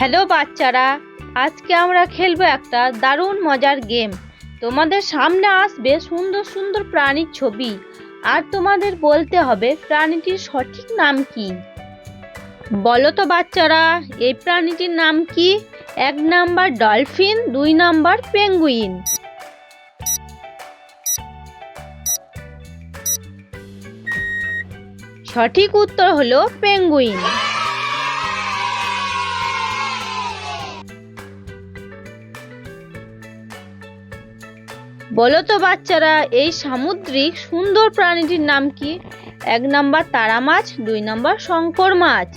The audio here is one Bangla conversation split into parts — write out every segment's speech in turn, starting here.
হ্যালো বাচ্চারা, আজকে আমরা খেলবো একটা দারুণ মজার গেম। তোমাদের সামনে আসবে সুন্দর সুন্দর প্রাণীর ছবি, আর তোমাদের বলতে হবে প্রাণীটির সঠিক নাম কি। বলো তো বাচ্চারা, এই প্রাণীটির নাম কি? 1 নাম্বার ডলফিন, 2 নাম্বার পেঙ্গুইন। সঠিক উত্তর হলো পেঙ্গুইন। বলো তো বাচ্চারা, এই সামুদ্রিক সুন্দর প্রাণীটির নাম কি? 1 নাম্বার তারা মাছ, 2 নাম্বার শঙ্কর মাছ।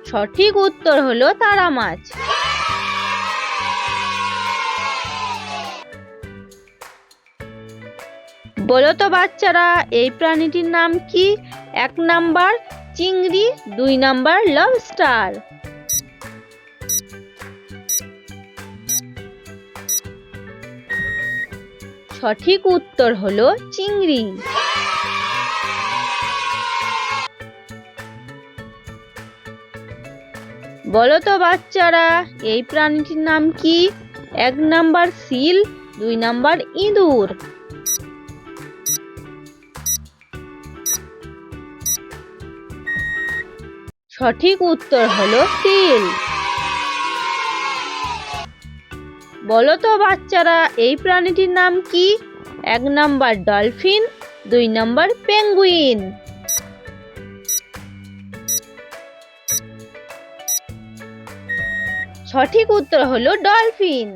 সঠিক উত্তর হলো তারা মাছ। বলো তো বাচ্চারা, এই প্রাণীটির নাম কি? 1 নাম্বার চিংড়ি, 2 নাম্বার লবস্টার। সঠিক উত্তর হলো চিংড়ি। বলো তো বাচ্চারা, এই প্রাণীটির নাম কি? 1 নাম্বার সিল, 2 নাম্বার ইঁদুর। সঠিক উত্তর হলো সিল। বলো তো বাচ্চারা, এই প্রাণীটির নাম কি? 1 নাম্বার ডলফিন, 2 নাম্বার পেঙ্গুইন। সঠিক উত্তর হলো ডলফিন।